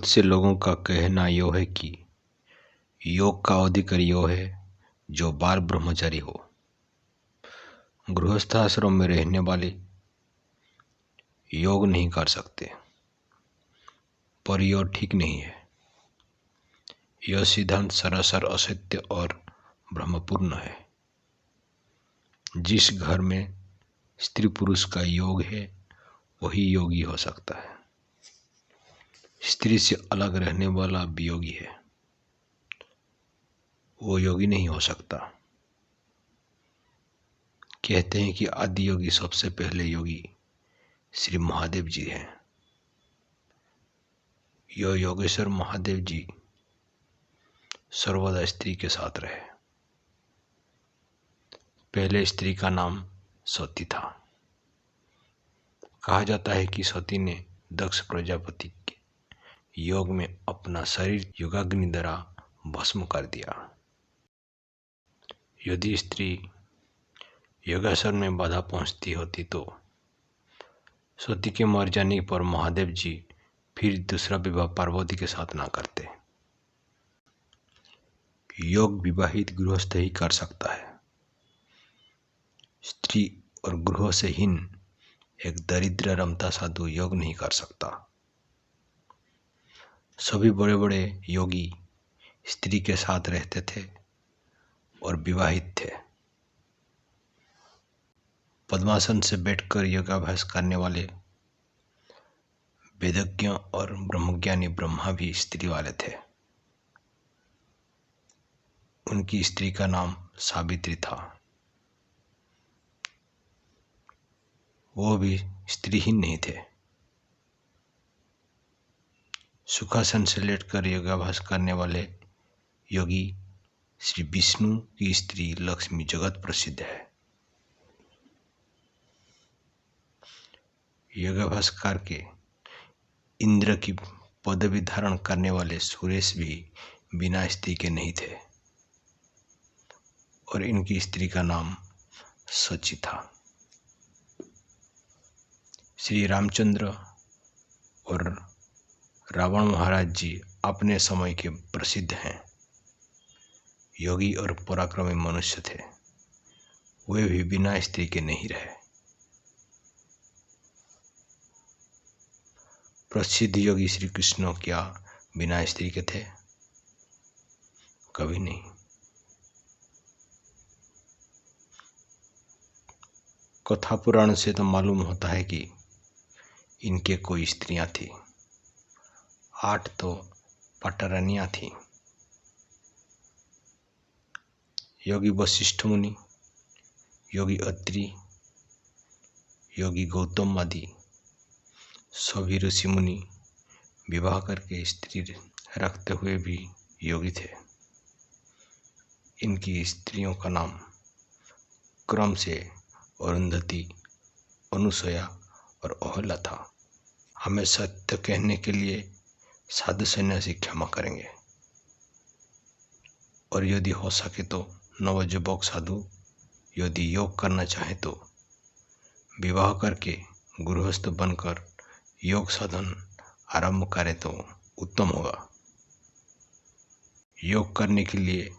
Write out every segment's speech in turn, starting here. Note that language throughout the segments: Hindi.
से लोगों का कहना यो है कि योग का अधिकारी यो है जो बाल ब्रह्मचारी हो। गृहस्थ आश्रम में रहने वाले योग नहीं कर सकते, पर यह ठीक नहीं है। यह सिद्धांत सरासर असत्य और भ्रमपूर्ण है। जिस घर में स्त्री पुरुष का योग है वही योगी हो सकता है। स्त्री से अलग रहने वाला वियोगी है, वो योगी नहीं हो सकता। कहते हैं कि आदि योगी सबसे पहले योगी श्री महादेव जी हैं। यह योगेश्वर महादेव जी सर्वदा स्त्री के साथ रहे। पहले स्त्री का नाम सती था। कहा जाता है कि सती ने दक्ष प्रजापति के योग में अपना शरीर योगाग्नि द्वारा भस्म कर दिया। यदि स्त्री योगासन में बाधा पहुंचती होती तो सती के मर जाने पर महादेव जी फिर दूसरा विवाह पार्वती के साथ ना करते। योग विवाहित गृहस्थ ही कर सकता है। स्त्री और गृह से हीन एक दरिद्र रमता साधु योग नहीं कर सकता। सभी बड़े बड़े योगी स्त्री के साथ रहते थे और विवाहित थे। पद्मासन से बैठकर योगाभ्यास करने वाले वेदज्ञ और ब्रह्मज्ञानी ब्रह्मा भी स्त्री वाले थे। उनकी स्त्री का नाम सावित्री था। वो भी स्त्रीहीन नहीं थे। सुखासन से लेटकर योगाभ्यास करने वाले योगी श्री विष्णु की स्त्री लक्ष्मी जगत प्रसिद्ध है। योगाभ्यास करके इंद्र की पदवी धारण करने वाले सुरेश भी बिना स्त्री के नहीं थे और इनकी स्त्री का नाम सची था। श्री रामचंद्र और रावण महाराज जी अपने समय के प्रसिद्ध हैं। योगी और पराक्रमी मनुष्य थे। वे भी बिना स्त्री के नहीं रहे। प्रसिद्ध योगी श्री कृष्ण क्या बिना स्त्री के थे? कभी नहीं। कथा पुराण से तो मालूम होता है कि इनके कोई स्त्रियां थी। 8 तो पटरानियां थी। योगी वशिष्ठ मुनि, योगी अत्रि, योगी गौतम आदि सभी ऋषि मुनि विवाह करके स्त्री रखते हुए भी योगी थे। इनकी स्त्रियों का नाम क्रम से अरुंधति, अनुसया और अहल्या था। हमें सत्य कहने के लिए साधु सन्यासी क्षमा करेंगे और यदि हो सके तो नवजुवक साधु यदि योग करना चाहे तो विवाह करके गृहस्थ बनकर योग साधन आरंभ करे तो उत्तम होगा। योग करने के लिए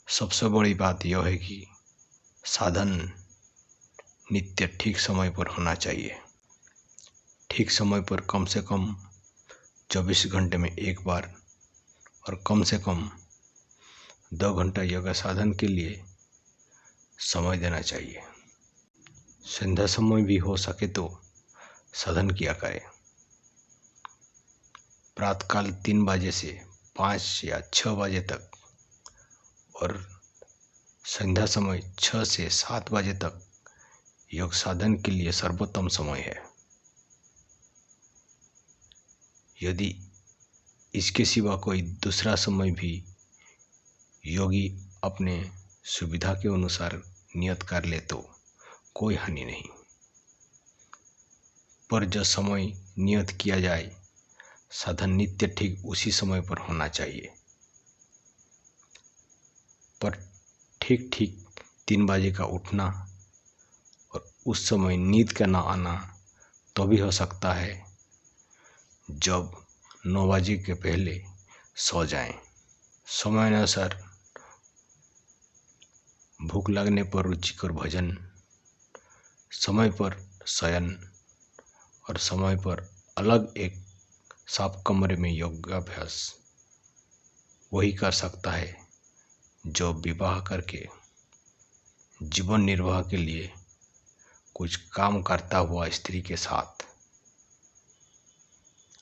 सबसे बड़ी बात यह है कि साधन नित्य ठीक समय पर होना चाहिए। ठीक समय पर कम से कम 24 घंटे में एक बार और कम से कम 2 घंटा योगा साधन के लिए समय देना चाहिए। संध्या समय भी हो सके तो साधन किया करें। प्रातःकाल 3 बजे से 5 या 6 बजे तक और संध्या समय 6 से 7 बजे तक योग साधन के लिए सर्वोत्तम समय है। यदि इसके सिवा कोई दूसरा समय भी योगी अपने सुविधा के अनुसार नियत कर ले तो कोई हानि नहीं, पर जो समय नियत किया जाए साधन नित्य ठीक उसी समय पर होना चाहिए। पर ठीक 3 बजे का उठना और उस समय नींद का ना आना तो भी हो सकता है जब 9 बजे के पहले सो जाएं। समय अनुसार भूख लगने पर रुचिकर भोजन, समय पर शयन और समय पर अलग एक साफ कमरे में योगाभ्यास वही कर सकता है जो विवाह करके जीवन निर्वाह के लिए कुछ काम करता हुआ स्त्री के साथ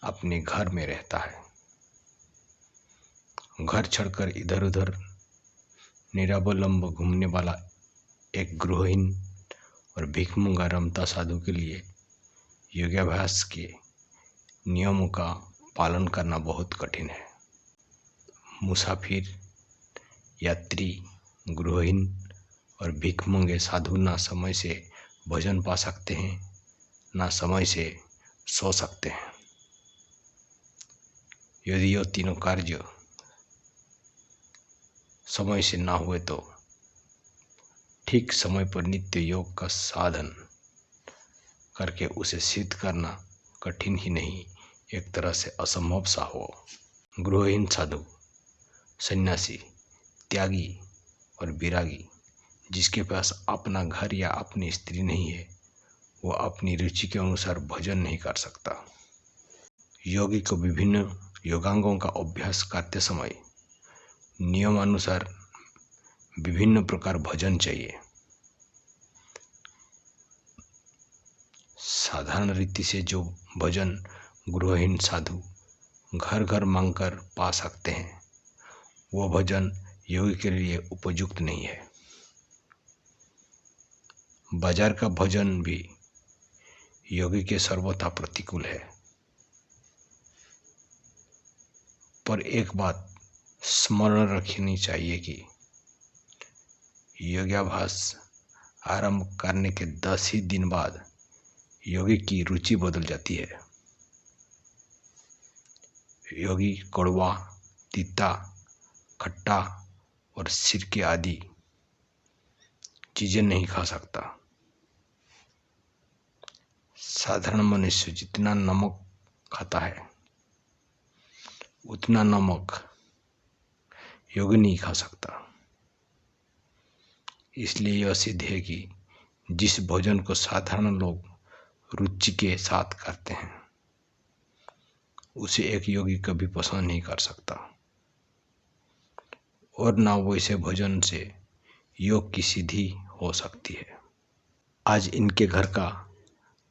अपने घर में रहता है। घर छोड़कर इधर उधर निरावलंब घूमने वाला एक गृहहीन और भिखमंगा रमता साधु के लिए योगाभ्यास के नियमों का पालन करना बहुत कठिन है। मुसाफिर, यात्री, गृहहीन और भिखमंगे साधु ना समय से भोजन पा सकते हैं, ना समय से सो सकते हैं। यदि ये तीनों कार्य समय से ना हुए तो ठीक समय पर नित्य योग का साधन करके उसे सिद्ध करना कठिन ही नहीं, एक तरह से असंभव सा हो। गृहहीन साधु, सन्यासी, त्यागी और विरागी जिसके पास अपना घर या अपनी स्त्री नहीं है, वो अपनी रुचि के अनुसार भोजन नहीं कर सकता। योगी को विभिन्न योगांगों का अभ्यास करते समय नियमानुसार विभिन्न प्रकार भोजन चाहिए। साधारण रीति से जो भोजन गृहहीन साधु घर घर मांगकर पा सकते हैं, वो भोजन योगी के लिए उपयुक्त नहीं है। बाजार का भोजन भी योगी के सर्वथा प्रतिकूल है। पर एक बात स्मरण रखनी चाहिए कि योगाभ्यास आरंभ करने के 10 ही दिन बाद योगी की रुचि बदल जाती है। योगी कड़वा, तीता, खट्टा और सिरके आदि चीजें नहीं खा सकता। साधारण मनुष्य जितना नमक खाता है उतना नमक योगी नहीं खा सकता। इसलिए यह सिद्ध है कि जिस भोजन को साधारण लोग रुचि के साथ करते हैं उसे एक योगी कभी पसंद नहीं कर सकता, और ना वैसे भोजन से योग की सिद्धि हो सकती है। आज इनके घर का,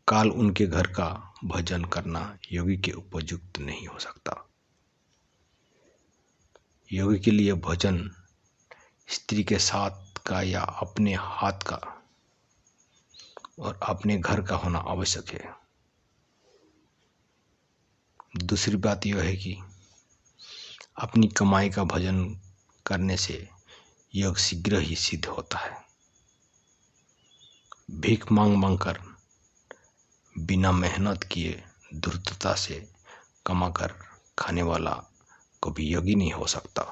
काल उनके घर का भोजन करना योगी के उपयुक्त नहीं हो सकता। योगी के लिए भोजन स्त्री के साथ का या अपने हाथ का और अपने घर का होना आवश्यक है। दूसरी बात यह है कि अपनी कमाई का भोजन करने से योग शीघ्र ही सिद्ध होता है। भीख मांग मांग कर बिना मेहनत किए धूर्तता से कमाकर खाने वाला कभी योगी नहीं हो सकता।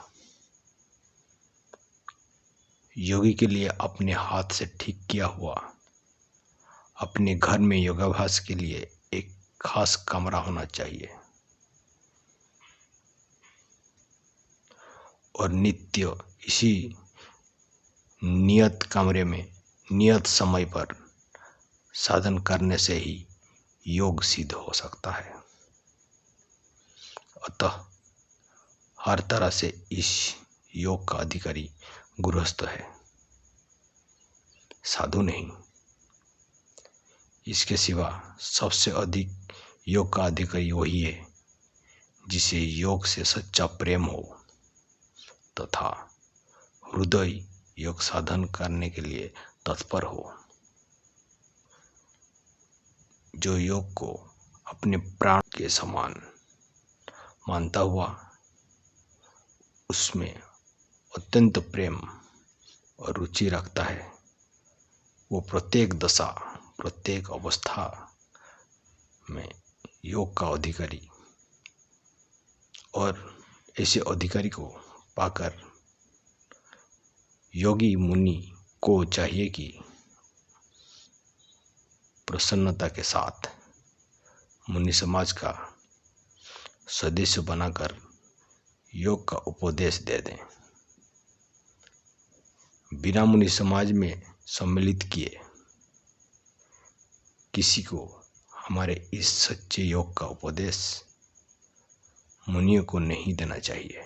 योगी के लिए अपने हाथ से ठीक किया हुआ अपने घर में योगाभ्यास के लिए एक खास कमरा होना चाहिए और नित्य इसी नियत कमरे में नियत समय पर साधन करने से ही योग सिद्ध हो सकता है। अतः हर तरह से इस योग का अधिकारी गृहस्थ है, साधु नहीं। इसके सिवा सबसे अधिक योग का अधिकारी वही है जिसे योग से सच्चा प्रेम हो तथा हृदय योग साधन करने के लिए तत्पर हो, जो योग को अपने प्राण के समान मानता हुआ उसमें अत्यंत प्रेम और रुचि रखता है। वो प्रत्येक दशा, प्रत्येक अवस्था में योग का अधिकारी, और ऐसे अधिकारी को पाकर योगी मुनि को चाहिए कि प्रसन्नता के साथ मुनि समाज का सदस्य बनाकर योग का उपदेश दे दें। बिना मुनि समाज में सम्मिलित किए किसी को हमारे इस सच्चे योग का उपदेश मुनियों को नहीं देना चाहिए।